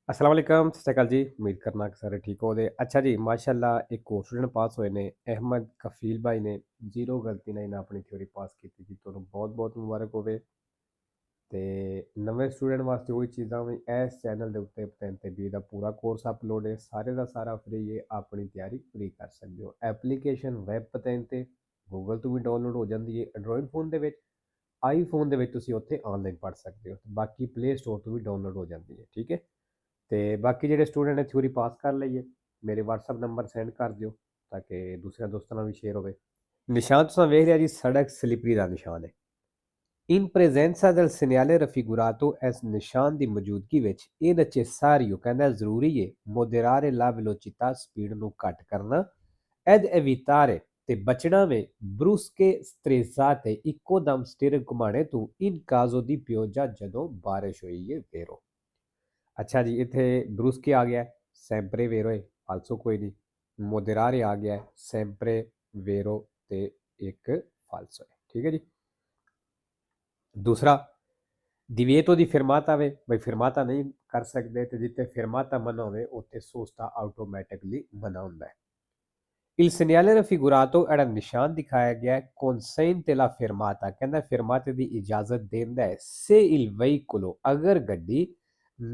अस्सलाम वालेकुम, सत श्री अकाल जी। उम्मीद करना कि सारे ठीक हो। अच्छा जी, माशाल्लाह एक और स्टूडेंट पास होए ने, अहमद कफील भाई ने जीरो गलती ਨਾਲ ਇਹਨਾਂ ਆਪਣੀ ਥਿਉਰੀ ਪਾਸ ਕੀਤੀ ਜੀ। ਤੁਹਾਨੂੰ ਬਹੁਤ-ਬਹੁਤ ਮੁਬਾਰਕ ਹੋਵੇ। ਤੇ ਨਵੇਂ ਸਟੂਡੈਂਟ ਵਾਸਤੇ ਉਹੀ ਚੀਜ਼ਾਂ ਵੀ ਇਸ ਚੈਨਲ ਦੇ ਉੱਤੇ 3 ਤੇ 20 ਦਾ ਪੂਰਾ ਕੋਰਸ ਅਪਲੋਡ ਹੈ। ਸਾਰੇ ਦਾ ਸਾਰਾ ਫ੍ਰੀ ਹੈ, ਆਪਣੀ ਤਿਆਰੀ ਫ੍ਰੀ ਕਰ ਸਕਦੇ ਹੋ। ਐਪਲੀਕੇਸ਼ਨ ਵੈਬ ਪਤਨ ਤੇ ਗੂਗਲ ਤੋਂ ਵੀ ਡਾਊਨਲੋਡ ਹੋ ਜਾਂਦੀ ਹੈ। ਐਂਡਰੋਇਡ ਫੋਨ ਦੇ ਵਿੱਚ, ਆਈਫੋਨ ਦੇ ਵਿੱਚ ਤੁਸੀਂ ਉੱਥੇ ਆਨਲਾਈਨ ਪੜ੍ਹ ਸਕਦੇ ਹੋ। ਬਾਕੀ ਪਲੇ ਸਟੋਰ ਤੋਂ ਵੀ ਡਾਊਨਲੋਡ ਹੋ ਜਾਂਦੀ ਹੈ, ਠੀਕ ਹੈ। ਤੇ ਬਾਕੀ ਜਿਹੜੇ ਸਟੂਡੈਂਟ ਨੇ ਥਿਊਰੀ ਪਾਸ ਕਰ ਲਈ ਹੈ, ਮੇਰੇ WhatsApp ਨੰਬਰ ਸੈਂਡ ਕਰ ਦਿਓ ਤਾਂ ਕਿ ਦੂਸਰਿਆਂ ਦੋਸਤਾਂ ਨਾਲ ਵੀ ਸ਼ੇਅਰ ਹੋਵੇ। ਨਿਸ਼ਾਨ ਤੁਸੀਂ ਵੇਖ ਲਿਆ ਜੀ, ਸੜਕ ਸਲਿੱਪਰੀ ਦਾ ਨਿਸ਼ਾਨ ਹੈ। In presenza del segnale raffigurato ਇਸ ਨਿਸ਼ਾਨ ਦੀ ਮੌਜੂਦਗੀ ਵਿੱਚ ਇਹ necessario ਕਹਿੰਦਾ ਜ਼ਰੂਰੀ ਹੈ moderare la velocità ਸਪੀਡ ਨੂੰ ਘੱਟ ਕਰਨਾ ed evitare ਤੇ ਬਚਣਾ ਵੇ brusche strizzate ਇੱਕੋ ਦਮ ਸਟੀਅਰਿੰਗ ਘੁਮਾਣੇ ਤੋਂ in caso di pioggia ਜਦੋਂ ਬਾਰਿਸ਼ ਹੋਈ ਹੈ vero। अच्छा जी, इतने ब्रुस्के आ गया है, सैंपरे वेरो है, फालसो कोई नहीं। मोदेरारे आ गया है, सैंपरे वेरो ते एक फालसो है, ठीक है जी। दूसरा दिवेतो दी फिरमाता वे भाई, फिरमाता नहीं कर सकते तो जितने फिरमाता मना होवे उत्ते सोस्ता ऑटोमैटिकली मना होंदा है। Il segnale raffigurato era निशान दिखाया गया है consente la fermata कहना फिरमाते दी इजाजत देंदा है se il veicolo अगर गड्डी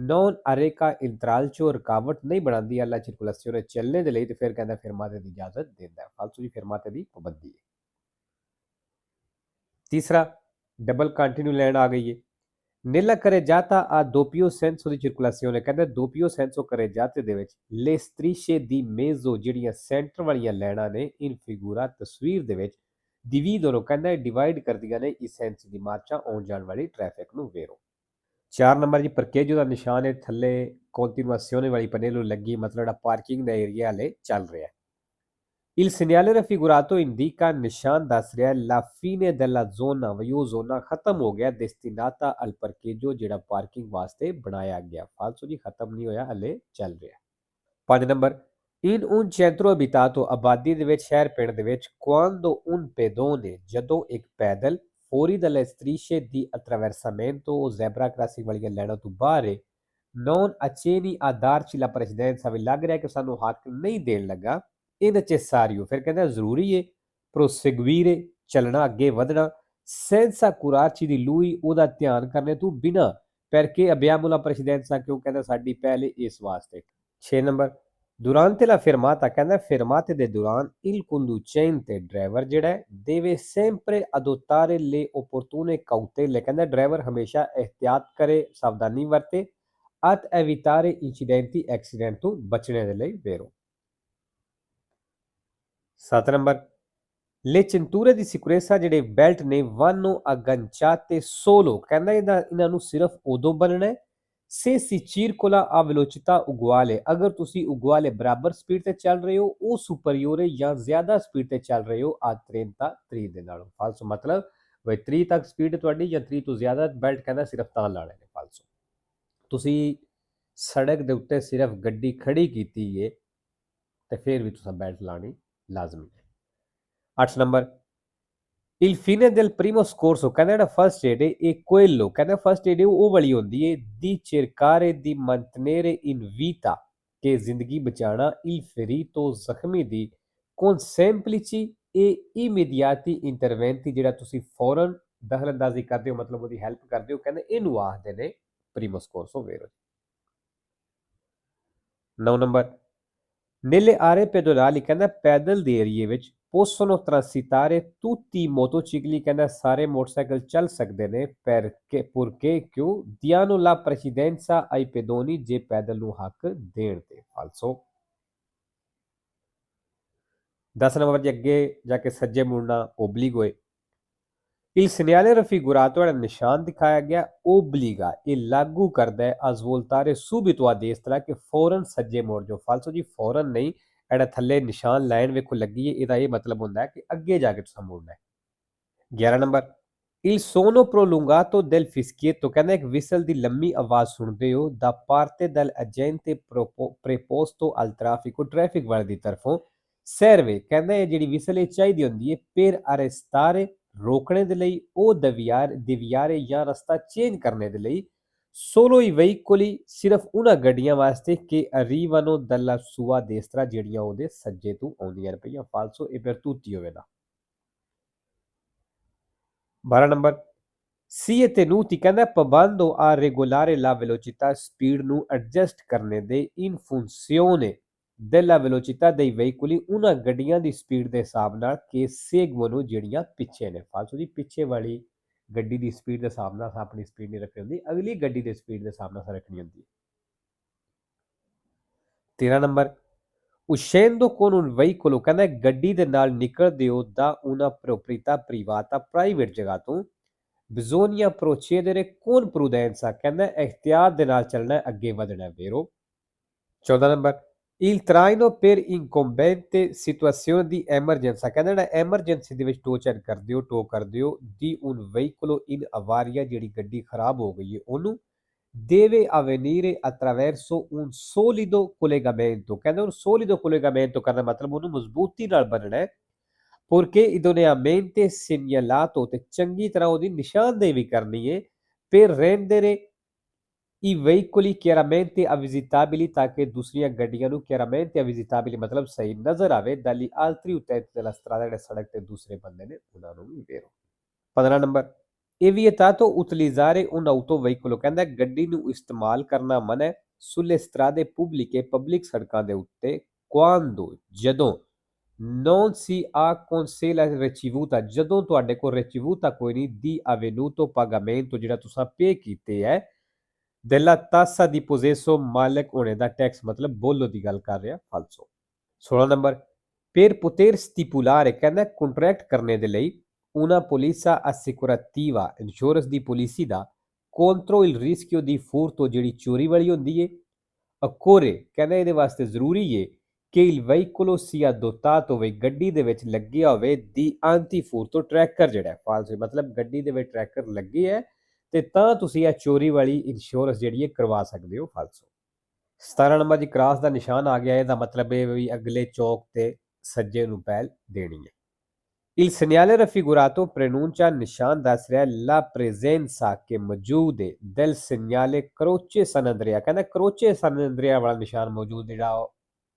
नॉन अरेका इंतराल चो रुकावट नहीं बनाती alla circolazione चलने दे लई ते फिर कहना फिरमाते दी इजाजत देंदा है। फालतू दी फिरमाते दी पाबंदी है। तीसरा डबल कंटिन्यू लैंड आ गई है। nella carreggiata a doppio senso di circolazione ਕਹਿੰਦਾ doppio senso carreggiate ਦੇ ਵਿੱਚ le strisce di mezzo ਜਿਹੜੀਆਂ ਸੈਂਟਰ ਵਾਲੀਆਂ ਲਾਈਨਾਂ ਨੇ in figura ਤਸਵੀਰ ਦੇ ਵਿੱਚ dividono ਕਹਿੰਦਾ ਡਿਵਾਈਡ ਕਰਦੀਆਂ ਨੇ ਇਸ ਸੈਂਸ ਦੀ ਮਾਰਚਾਂ ਆਉਣ ਜਾਣ ਵਾਲੀ ਟ੍ਰੈਫਿਕ ਨੂੰ ਵੇਰੋ। 4 ਨੰਬਰ ਜੀ ਪਰਕੇਜੋ ਦਾ ਨਿਸ਼ਾਨ ਹੈ, ਥੱਲੇ ਕੰਟੀਨਿਊazione ਵਾਲੀ ਪਨੇਲੋ ਲੱਗੀ, ਮਤਲਬ ਜਿਹੜਾ ਪਾਰਕਿੰਗ ਦਾ ਏਰੀਆ ਹਲੇ ਚੱਲ ਰਿਹਾ ਹੈ। Il segnale raffigurato indica ਨਿਸ਼ਾਨ ਦੱਸ ਰਿਹਾ la fine della zona ਵੀ ਉਹ ਜ਼ੋਨਾ ਖਤਮ ਹੋ ਗਿਆ destinata al parcheggio ਜਿਹੜਾ ਪਾਰਕਿੰਗ ਵਾਸਤੇ ਬਣਾਇਆ ਗਿਆ। ਫਾਲਸੋ ਜੀ ਖਤਮ ਨਹੀਂ ਹੋਇਆ, ਹਲੇ ਚੱਲ ਰਿਹਾ। 5 number in un centro abitato ਆਬਾਦੀ ਦੇ ਵਿੱਚ, ਸ਼ਹਿਰ ਪਿੰਡ ਦੇ ਵਿੱਚ quando un pedone ਜਦੋਂ ਇੱਕ ਪੈਦਲ fuori dalle strisce di attraversamento zebra crossing ਵਾਲੀਆਂ ਲਾਈਨਾਂ ਤੋਂ ਬਾਹਰ ਹੈ non accenni a darci la precedenza ਵੀ ਲੱਗ ਰਿਹਾ ਕਿ ਸਾਨੂੰ ਹੱਕ ਨਹੀਂ ਦੇਣ ਲੱਗਾ ਇਹ necessario ਫਿਰ ਕਹਿੰਦਾ ਜ਼ਰੂਰੀ ਹੈ proseguire ਚੱਲਣਾ ਅੱਗੇ ਵਧਣਾ senza curarci di lui ਉਹਦਾ ਧਿਆਨ ਕਰਨੇ ਤੋਂ ਬਿਨਾ perché abbiamo la precedenza ਕਿਉਂ ਕਹਿੰਦਾ ਸਾਡੀ ਪਹਿਲ ਇਸ ਵਾਸਤੇ। 6 ਨੰਬਰ durante la fermata ਕਹਿੰਦਾ fermate ਦੇ ਦੌਰਾਨ il conducente ਡਰਾਈਵਰ ਜਿਹੜਾ ਹੈ deve sempre adottare le opportune cautele ਕਹਿੰਦਾ ਡਰਾਈਵਰ ਹਮੇਸ਼ਾ ਇਹਤਿਆਤ ਕਰੇ, ਸਾਵਧਾਨੀ ਵਰਤੇ at evitare incidenti accident ਤੋਂ ਬਚਣੇ ਦੇ ਲਈ ਵੇਰੋ। 7 number le cinture di sicurezza ਜਿਹੜੇ ਬੈਲਟ ਨੇ vanno agganciate solo ਕਹਿੰਦਾ ਇਹਨਾਂ ਨੂੰ ਸਿਰਫ ਉਦੋਂ ਬੰਨਣਾ ਹੈ se si circola a velocità uguale ਅਗਰ ਤੁਸੀਂ uguale ਬਰਾਬਰ ਸਪੀਡ ਤੇ ਚੱਲ ਰਹੇ ਹੋ ਉਹ ਸੁਪਰੀਓਰ ਜਾਂ ਜ਼ਿਆਦਾ ਸਪੀਡ ਤੇ ਚੱਲ ਰਹੇ ਹੋ ਆ 30 ਦੇ ਨਾਲੋਂ। ਫਾਲਸੋ ਮਤਲਬ ਵੀ 30 ਤੱਕ ਸਪੀਡ ਤੁਹਾਡੀ ਜਾਂ 30 ਤੋਂ ਜ਼ਿਆਦਾ ਬੈਲਟ ਕਹਿੰਦਾ ਸਿਰਫ ਤਾਂ ਲਾਣੇ ਨੇ। ਫਾਲਸੋ ਤੁਸੀਂ ਸੜਕ ਦੇ ਉੱਤੇ ਸਿਰਫ ਗੱਡੀ ਖੜੀ ਕੀਤੀ ਹੈ ਤੇ ਫਿਰ ਵੀ ਤੁਸੀਂ ਬੈਲਟ ਲਾਣੀ ਲਾਜ਼ਮੀ ਹੈ। 8 number il fine del primo scorso ਕਹਿੰਦਾ ਜਿਹੜਾ ਫਸਟ ਏਡ ਹੈ ਇਹ quello ਕਹਿੰਦਾ ਫਸਟ ਏਡ ਉਹ ਵਾਲੀ ਹੁੰਦੀ ਹੈ di cercare di mantenere in vita ਕਿ ਜ਼ਿੰਦਗੀ ਬਚਾਉਣਾ il ferito ਜ਼ਖਮੀ ਦੀ con semplici e immediati interventi ਜਿਹੜਾ ਤੁਸੀਂ ਫੌਰਨ ਦਖਲਅੰਦਾਜ਼ੀ ਕਰਦੇ ਹੋ, ਮਤਲਬ ਉਹਦੀ ਹੈਲਪ ਕਰਦੇ ਹੋ, ਕਹਿੰਦੇ ਇਹਨੂੰ ਆਖਦੇ ਨੇ primo scorso vero। 9 number nelle aree pedonali ਕਹਿੰਦਾ ਪੈਦਲ ਦੇ ਏਰੀਏ ਵਿੱਚ possono transitare tutti i motocicli ਕਹਿੰਦਾ ਸਾਰੇ ਮੋਟਰਸਾਈਕਲ ਚੱਲ ਸਕਦੇ ਨੇ purché ਕਿਉਂ diano la precedenza ai pedoni ਜੇ ਪੈਦਲ ਨੂੰ ਹੱਕ ਦੇਣ ਤੇ। ਫਾਲਸੋ 10 ਨੰਬਰ ਦੇ ਅੱਗੇ ਜਾ ਕੇ ਸੱਜੇ ਮੁੜਨਾ obbligo ਹੈ। il segnale raffigurato ਜਿਹੜਾ ਨਿਸ਼ਾਨ ਦਿਖਾਇਆ ਗਿਆ obbliga ਇਹ ਲਾਗੂ ਕਰਦਾ ਹੈ a svoltare subito a destra ਕਿ ਫੌਰਨ ਸੱਜੇ ਮੋੜ ਜਾਓ। ਫਾਲਸੋ ਜੀ ਫੌਰਨ ਨਹੀਂ, ਜਿਹੜਾ ਥੱਲੇ ਨਿਸ਼ਾਨ ਲਾਈਨ ਵੇਖੋ ਲੱਗੀ ਹੈ ਇਹਦਾ ਇਹ ਮਤਲਬ ਹੁੰਦਾ ਹੈ ਕਿ ਅੱਗੇ ਜਾ ਕੇ ਤੁਸੀਂ ਮੋੜਨਾ ਹੈ। 11 number il suono prolungato del fischietto ਕਹਿੰਦਾ ਇੱਕ ਵਿਸਲ ਦੀ ਲੰਮੀ ਆਵਾਜ਼ ਸੁਣਦੇ ਹੋ da parte del agente preposto al traffico traffic ਵਾਲੇ ਦੀ ਤਰਫੋਂ serve ਕਹਿੰਦਾ ਇਹ ਜਿਹੜੀ ਵਿਸਲ ਇਹ ਚਾਹੀਦੀ ਹੁੰਦੀ ਹੈ per arrestare ਰੋਕਣੇ ਦੇ ਲਈ ਉਹ deviare ਜਾਂ ਰਸਤਾ ਚੇਂਜ ਕਰਨੇ ਦੇ ਲਈ Solo i veicoli ਸਿਰਫ ਉਹਨਾਂ ਗੱਡੀਆਂ ਵਾਸਤੇ che arrivano dalla sua destra ਜਿਹੜੀਆਂ ਉਹਦੇ ਸੱਜੇ ਤੋਂ ਆਉਂਦੀਆਂ ਨੇ ਪਈਆਂ falso e per tutti ਹੋਵੇਗਾ 12 ਨੰਬਰ si è tenuti ਕਹਿੰਦਾ provando a regolare la velocità speed ਨੂੰ adjust ਕਰਨੇ ਦੇ in funzione della velocità dei veicoli ਉਹਨਾਂ ਗੱਡੀਆਂ ਦੀ ਸਪੀਡ ਦੇ ਹਿਸਾਬ ਨਾਲ ਕਿ seguono ਜਿਹੜੀਆਂ ਪਿੱਛੇ ਨੇ falso ਜੀ ਪਿੱਛੇ ਵਾਲੀ ਗੱਡੀ ਦੀ ਸਪੀਡ ਦੇ ਹਿਸਾਬ ਨਾਲ ਆਪਣੀ ਸਪੀਡ ਨਹੀਂ ਰੱਖਣੀ ਹੁੰਦੀ ਅਗਲੀ ਗੱਡੀ ਦੀ ਸਪੀਡ ਦੇ ਹਿਸਾਬ ਨਾਲ ਰੱਖਣੀ ਹੁੰਦੀ 13 number uscendo con un veicolo ਕਹਿੰਦਾ ਗੱਡੀ ਦੇ ਨਾਲ ਨਿਕਲਦੇ ਹੋ da una proprietà privata private ਜਗ੍ਹਾ ਤੋਂ bisogna procedere con prudenza ਕਹਿੰਦਾ ਇhtiyat ਦੇ ਨਾਲ ਚੱਲਣਾ ਹੈ ਅੱਗੇ ਵਧਣਾ ਹੈ vero 14 number il traino per incombente situazione di emergenza ਕਹਿੰਦਾ ਜਿਹੜਾ ਐਮਰਜੈਂਸੀ ਦੇ ਵਿੱਚ ਟੋ ਕਰਦੇ ਹੋ di un veicolo in avaria ਜਿਹੜੀ ਗੱਡੀ ਖਰਾਬ ਹੋ ਗਈ ਹੈ ਉਹਨੂੰ deve avvenire attraverso un solido collegamento ਕਹਿੰਦਾ un solido collegamento ਕਰਨਾ ਮਤਲਬ ਉਹਨੂੰ ਮਜ਼ਬੂਤੀ ਨਾਲ ਬੰਨਣਾ ਹੈ porque idoneamente segnalato ਤੇ ਚੰਗੀ ਤਰ੍ਹਾਂ ਉਹਦੀ ਨਿਸ਼ਾਨਦੇਹੀ ਵੀ ਕਰਨੀ ਹੈ per rendere i veicoli chiaramente avvisitabili ਤਾਂ ਕਿ ਦੂਸਰੀਆਂ ਗੱਡੀਆਂ ਨੂੰ chiaramente avvisitabili ਮਤਲਬ ਸਹੀ ਨਜ਼ਰ ਆਵੇ dagli altri utenti della strada ਜਿਹੜੇ ਸੜਕ ਤੇ ਦੂਸਰੇ ਬੰਦੇ ਨੇ ਉਹਨਾਂ ਨੂੰ ਵੀ ਵੇਰੋ 15 number è vietato utilizzare un autoveicolo ਕਹਿੰਦਾ ਗੱਡੀ ਨੂੰ ਇਸਤੇਮਾਲ ਕਰਨਾ ਮਨਾ ਹੈ sulle strade pubbliche ਪਬਲਿਕ ਸੜਕਾਂ ਦੇ ਉੱਤੇ quando ਜਦੋਂ non si ha con sé la ricevuta ਜਦੋਂ ਤੁਹਾਡੇ ਕੋਲ ricevuta ਕੋਈ ਨਹੀਂ di avvenuto pagamento ਜਿਹੜਾ ਤੁਸੀਂ ਪੇ ਕੀਤੇ ਹੈ della tassa di possesso ਮਾਲਕ ਹੋਣੇ ਦਾ ਟੈਕਸ ਮਤਲਬ ਬੋਲੋ ਦੀ ਗੱਲ ਕਰ ਰਿਹਾ ਫਾਲਸੋ 16 ਨੰਬਰ per poter stipulare ਕਹਿੰਦਾ ਕੰਟਰੈਕਟ ਕਰਨੇ ਦੇ ਲਈ una polizza assicurativa ਇੰਸ਼ੋਰੈਂਸ ਦੀ ਪਾਲਿਸੀ ਦਾ contro il rischio di furto ਜਿਹੜੀ ਚੋਰੀ ਵਾਲੀ ਹੁੰਦੀ ਹੈ occorre ਕਹਿੰਦਾ ਇਹਦੇ ਵਾਸਤੇ ਜ਼ਰੂਰੀ ਹੈ ਕਿ il veicolo sia dotato ਹੋਵੇ ਗੱਡੀ ਦੇ ਵਿੱਚ ਲੱਗਿਆ ਹੋਵੇ ਦੀ anti furto tracker ਜਿਹੜਾ ਫਾਲਸ ਮਤਲਬ ਗੱਡੀ ਦੇ ਵਿੱਚ ਟਰੈਕਰ ਲੱਗੇ ਹੈ ਤੇ ਤਾਂ ਤੁਸੀਂ ਇਹ ਚੋਰੀ ਵਾਲੀ ਇੰਸ਼ੋਰੈਂਸ ਜਿਹੜੀ ਹੈ ਕਰਵਾ ਸਕਦੇ ਹੋ ਫਾਲਸੋ 17 ਨੰਬਰ ਜੀ ਕ੍ਰਾਸ ਦਾ ਨਿਸ਼ਾਨ ਆ ਗਿਆ ਇਹਦਾ ਮਤਲਬ ਇਹ ਵੀ ਅਗਲੇ ਚੌਕ ਤੇ ਸੱਜੇ ਨੂੰ ਪਹਿਲ ਦੇਣੀ ਹੈ Il segnale raffigurato preannuncia ਨਿਸ਼ਾਨ ਦੱਸ ਰਿਹਾ la presenza che ਮੌਜੂਦ ਹੈ del segnale croce San Andrea ਕਹਿੰਦਾ croce San Andrea ਵਾਲਾ ਨਿਸ਼ਾਨ ਮੌਜੂਦ ਜਿਹੜਾ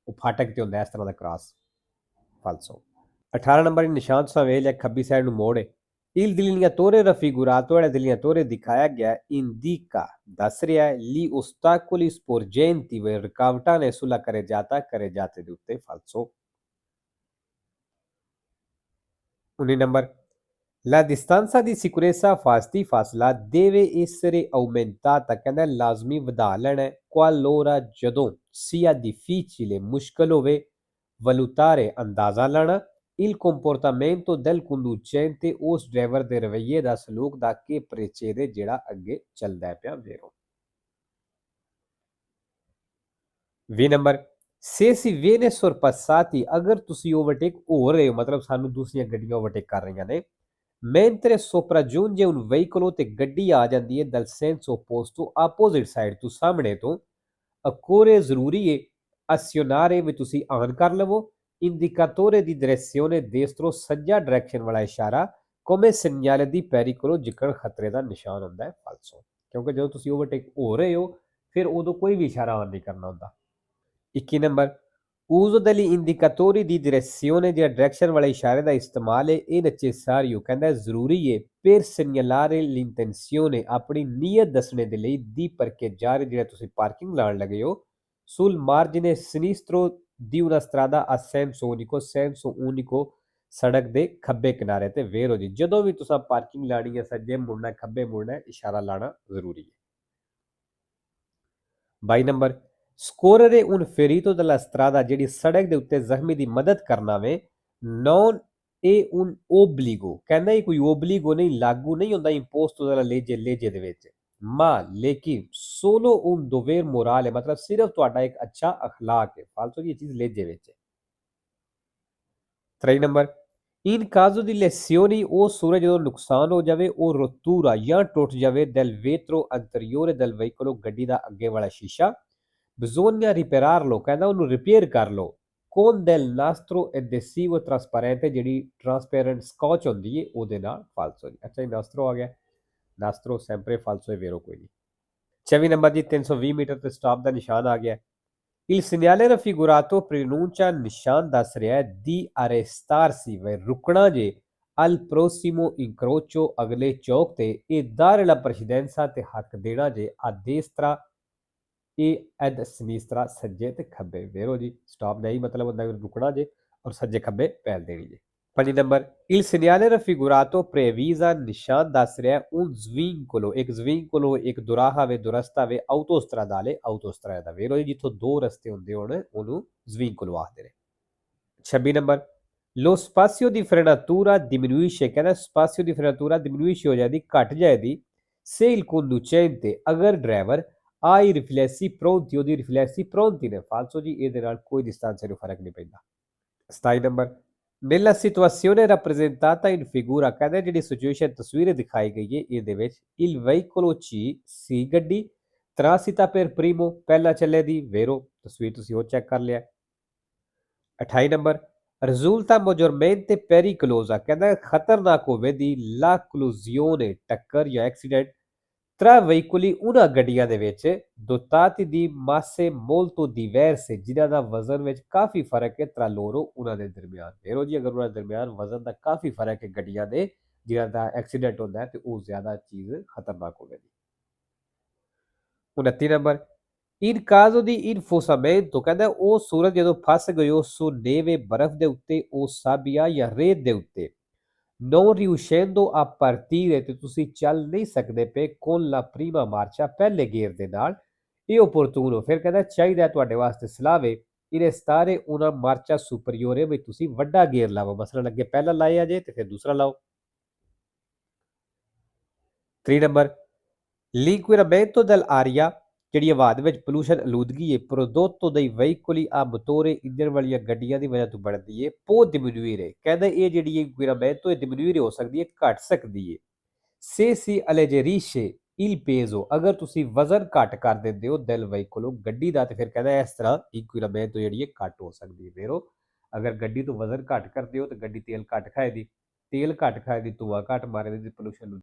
ਉਹ ਫਾਟਕ ਤੇ ਹੁੰਦਾ ਇਸ ਤਰ੍ਹਾਂ ਦਾ ਕ੍ਰਾਸ ਫਾਲਸੋ 18 ਨੰਬਰ ਨਿਸ਼ਾਨ ਤੁਸੀਂ ਵੇਖ ਲਿਆ ਖੱਬੀ ਸਾਈਡ ਨੂੰ ਮੋੜ ਹੈ Il delineatore raffigurato ਜਿਹੜਾ delineatore ਦਿਖਾਇਆ ਗਿਆ indica ਦੱਸ ਰਿਹਾ ਹੈ gli ostacoli sporgenti ਵੇ ਰੁਕਾਵਟਾਂ ਨੇ sulla carreggiata ਦੇ ਉੱਤੇ ਫਾਲਸੋ 19 number La distanza di sicurezza ਫਾਸਲਾ deve essere aumentata ਕਹਿੰਦਾ ਲਾਜ਼ਮੀ ਵਧਾ ਲੈਣਾ ਹੈ qualora ਜਦੋਂ sia difficile ਮੁਸ਼ਕਲ ਹੋਵੇ valutare ਅੰਦਾਜ਼ਾ ਲਾਣਾ il comportamento del conducente ਉਸ ਡਰਾਈਵਰ ਦੇ ਰਵੱਈਏ ਦਾ ਸਲੂਕ ਦਾ ਕਿ ਪ੍ਰਚੇਦੇ ਜਿਹੜਾ ਅੱਗੇ ਚੱਲਦਾ ਪਿਆ ਵੇਰੋ 20 number se si viene sorpassati ਅਗਰ ਤੁਸੀਂ ਓਵਰਟੇਕ ਹੋ ਰਹੇ ਹੋ ਮਤਲਬ ਸਾਨੂੰ ਦੂਸਰੀਆਂ ਗੱਡੀਆਂ ਓਵਰਟੇਕ ਕਰ ਰਹੀਆਂ ਨੇ mentre sopraggiunge un veicolo ਤੇ ਗੱਡੀ ਆ ਜਾਂਦੀ ਹੈ dal senso opposto opposite side ਤੋਂ ਸਾਹਮਣੇ ਤੋਂ occorre ਜ਼ਰੂਰੀ ਹੈ azionare ਵੀ ਤੁਸੀਂ ਆਨ ਕਰ ਲਵੋ indicatore di direzione destro ਸੱਜਾ ਡਾਇਰੈਕਸ਼ਨ ਵਾਲਾ ਇਸ਼ਾਰਾ come segnale di pericolo ਜਿਕਣ ਖਤਰੇ ਦਾ ਨਿਸ਼ਾਨ ਹੁੰਦਾ ਹੈ ਫਾਲਸੋ ਕਿਉਂਕਿ ਜਦੋਂ ਤੁਸੀਂ ਓਵਰਟੇਕ ਹੋ ਰਹੇ ਹੋ ਫਿਰ ਉਦੋਂ ਕੋਈ ਵੀ ਇਸ਼ਾਰਾ ਆਨ ਨਹੀਂ ਕਰਨਾ ਹੁੰਦਾ 21 number uso degli indicatori di direzione ਜਿਹੜਾ ਡਾਇਰੈਕਸ਼ਨ ਵਾਲੇ ਇਸ਼ਾਰੇ ਦਾ ਇਸਤੇਮਾਲ ਹੈ ਇਹ necessario ਕਹਿੰਦਾ ਜ਼ਰੂਰੀ ਹੈ per segnalare l'intenzione ਆਪਣੀ ਨੀਅਤ ਦੱਸਣੇ ਦੇ ਲਈ ਦੀ parcheggiare ਜਿਹੜਾ ਤੁਸੀਂ ਪਾਰਕਿੰਗ ਲਾਉਣ ਲੱਗੇ ਹੋ sul margine sinistro di una strada a senso unico ਸੜਕ ਦੇ ਖੱਬੇ ਕਿਨਾਰੇ ਤੇ ਵੇਰੋ ਜੀ ਜਦੋਂ ਵੀ ਤੁਸੀਂ ਪਾਰਕਿੰਗ ਲਾਣੀ ਹੈ ਸੱਜੇ ਮੁੜਨਾ ਖੱਬੇ ਮੁੜਨਾ ਇਸ਼ਾਰਾ ਲਾਣਾ ਜ਼ਰੂਰੀ ਹੈ 22 number scorrere un ferito della strada ਜਿਹੜੀ ਸੜਕ ਦੇ ਉੱਤੇ ਜ਼ਖਮੀ ਦੀ ਮਦਦ ਕਰਨਾ ਵੇ non è un obbligo ਕਹਿੰਦਾ ਇਹ ਕੋਈ obbligo ਨਹੀਂ ਲਾਗੂ ਨਹੀਂ ਹੁੰਦਾ imposto dalla legge ਦੇ ਵਿੱਚ ma लेकिन solo un dover morale मतलब सिर्फ ਤੁਹਾਡਾ ਇੱਕ ਅੱਛਾ ਅਖਲਾਕ ਹੈ ਫਾਲਤੂ ਦੀ ਚੀਜ਼ ਲੇਜੇ ਵਿੱਚ 3 number in caso di lesioni ਉਹ ਸੂਰਜ ਜਦੋਂ ਨੁਕਸਾਨ ਹੋ ਜਾਵੇ ਉਹ rottura ਜਾਂ ਟੁੱਟ ਜਾਵੇ del vetro anteriore del veicolo ਗੱਡੀ ਦਾ ਅੱਗੇ ਵਾਲਾ ਸ਼ੀਸ਼ਾ bisogna ripararlo ਕਹਿੰਦਾ ਉਹਨੂੰ ਰਿਪੇਅਰ ਕਰ ਲਓ con del nastro adesivo trasparente ਜਿਹੜੀ ਟ੍ਰਾਂਸਪੇਰੈਂਟ ਸਕotch ਹੁੰਦੀ ਹੈ ਉਹਦੇ ਨਾਲ ਫਾਲਤੂ ਅੱਛਾ ਇਹ nastro ਆ ਗਿਆ nastro sempre falso è vero quindi 24 number ਜੀ 320 ਮੀਟਰ ਤੇ ਸਟਾਪ ਦਾ ਨਿਸ਼ਾਨ ਆ ਗਿਆ। Il segnale raffigurato pronuncia ਨਿਸ਼ਾਨ ਦੱਸ ਰਿਹਾ ਹੈ di arrestarsi ਵੇ ਰੁਕਣਾ ਜੇ al prossimo incrocio ਅਗਲੇ ਚੌਕ ਤੇ ਇਹ ਦਾਰਲਾ ਪ੍ਰੈਸੀਡੈਂਸਾ ਤੇ ਹੱਕ ਦੇਣਾ ਜੇ a destra ਇਹ ਐਡ ਸਿਨਿਸਤਰਾ ਸੱਜੇ ਤੇ ਖੱਬੇ ਵੇਰੋ ਜੀ ਸਟਾਪ ਦਾ ਹੀ ਮਤਲਬ ਹੁੰਦਾ ਹੈ ਰੁਕਣਾ ਜੇ ਔਰ ਸੱਜੇ ਖੱਬੇ ਪਹਿਲ ਦੇਣੀ ਜੇ। 5 number il segnale raffigurato previsa ਨਿਸ਼ਾਨ ਦੱਸ ਰਿਹਾ un svincolo ਇੱਕ ਦੁਰਾਹਾ ਵੇ ਦੁਰਸਤਾ ਵੇ autostradale autostrada ਦਾ ਵੇਰੋ ਜੀ ਜਿੱਥੋਂ ਦੋ ਰਸਤੇ ਹੁੰਦੇ ਹੋਣ ਉਹਨੂੰ svincolo ਆਖਦੇ ਨੇ। 26 number lo spazio di frenatura diminuisce ਕਹਿੰਦਾ spazio di frenatura diminuisce ਹੋ ਜਾਂਦੀ ਘਟ ਜਾਏਦੀ se il conducente ਅਗਰ ਡਰਾਈਵਰ ai riflessi pronti ਉਹਦੀ ਰਿਫਲੈਕਸੀ ਪ੍ਰੋਂਤੀ ਨੇ ਫਾਲਸੋ ਜੀ ਇਹਦੇ ਨਾਲ ਕੋਈ distanza ਨੂੰ ਫਰਕ ਨਹੀਂ ਪੈਂਦਾ। 27 number nella situazione rappresentata in figura ਕਹਿੰਦੇ ਜਿਹੜੀ ਸਿਚੁਏਸ਼ਨ ਤਸਵੀਰ ਦਿਖਾਈ ਗਈ ਹੈ ਇਹਦੇ ਵਿੱਚ il veicolo C ਸੀ ਗੱਡੀ transita per primo ਪਹਿਲਾਂ ਚੱਲੇ ਦੀ ਵੇਰੋ ਤਸਵੀਰ ਤੁਸੀਂ ਉਹ ਚੈੱਕ ਕਰ ਲਿਆ। 28 ਨੰਬਰ risulta maggiormente pericolosa ਕਹਿੰਦਾ ਖਤਰਨਾਕ ਹੋਵੇਗੀ la collusione ਟੱਕਰ ਜਾਂ ਐਕਸੀਡੈਂਟ tra veicoli ਉਹਨਾਂ ਗੱਡੀਆਂ ਦੇ ਵਿੱਚ dotati di masse molto diverse ਜਿਨ੍ਹਾਂ ਦਾ ਵਜ਼ਨ ਵਿੱਚ ਕਾਫੀ ਫਰਕ ਹੈ tra loro ਉਹਨਾਂ ਦੇ ਦਰਮਿਆਨ ਵੇਰੋ ਜੀ ਅਗਰ ਉਹਨਾਂ ਦੇ ਦਰਮਿਆਨ ਵਜ਼ਨ ਦਾ ਕਾਫੀ ਫਰਕ ਹੈ ਗੱਡੀਆਂ ਦੇ ਜਿਨ੍ਹਾਂ ਦਾ ਐਕਸੀਡੈਂਟ ਹੁੰਦਾ ਹੈ ਤੇ ਉਹ ਜ਼ਿਆਦਾ ਚੀਜ਼ ਖਤਰਨਾਕ ਹੋਵੇਗੀ। 29 number in caso di infosamento ਕਹਿੰਦਾ ਉਹ ਸੂਰਜ ਜਦੋਂ ਫਸ ਗਇਓ ਸੋ ਨੇਵੇ ਬਰਫ਼ ਦੇ ਉੱਤੇ ਉਹ ਸਾਬੀਆ ਜਾਂ ਰੇਤ ਦੇ ਉੱਤੇ non riuscendo a partire ਤੇ ਤੁਸੀਂ ਚੱਲ ਨਹੀਂ ਸਕਦੇ ਪਏ con la prima marcia ਪਹਿਲੇ ਗੇਅਰ ਦੇ ਨਾਲ ਇਹ opportuno ਫਿਰ ਕਹਿੰਦਾ ਚਾਹੀਦਾ ਤੁਹਾਡੇ ਵਾਸਤੇ ਸਲਾਹ ਵੇ in stare una marcia superiore ਵੀ ਤੁਸੀਂ ਵੱਡਾ ਗੇਅਰ ਲਾਵੋ ਮਸਲਨ ਅੱਗੇ ਪਹਿਲਾ ਲਾਇਆ ਜੇ ਤੇ ਫਿਰ ਦੂਸਰਾ ਲਾਓ। 3 ਨੰਬਰ l'inquinamento dell'aria ਜਿਹੜੀ ਹਵਾ ਦੇ ਵਿੱਚ ਪੋਲੂਸ਼ਨ ਆਲੂਦਗੀ ਹੈ prodotto dai veicoli a motore engine ਵਾਲੀਆਂ ਗੱਡੀਆਂ ਦੀ ਵਜ੍ਹਾ ਤੋਂ ਬਣਦੀ ਹੈ può diminuire ਕਹਿੰਦਾ ਇਹ ਜਿਹੜੀ inquinamento ਹੈ diminuire ਹੋ ਸਕਦੀ ਹੈ ਘਟ ਸਕਦੀ ਹੈ se si alleggerisce il peso ਅਗਰ ਤੁਸੀਂ ਵਜ਼ਨ ਘੱਟ ਕਰ ਦਿੰਦੇ ਹੋ del veicolo ਗੱਡੀ ਦਾ ਤੇ ਫਿਰ ਕਹਿੰਦਾ ਇਸ ਤਰ੍ਹਾਂ inquinamento ਜਿਹੜੀ ਹੈ ਘੱਟ ਹੋ ਸਕਦੀ ਹੈ ਵੇਰੋ ਅਗਰ ਗੱਡੀ ਤੋਂ ਵਜ਼ਨ ਘੱਟ ਕਰਦੇ ਹੋ ਤੇ ਗੱਡੀ ਤੇਲ ਘੱਟ ਖਾਏਗੀ ਧੂਆ ਘੱਟ ਮਾਰੇਗੀ ਤੇ ਪੋਲੂਸ਼ਨ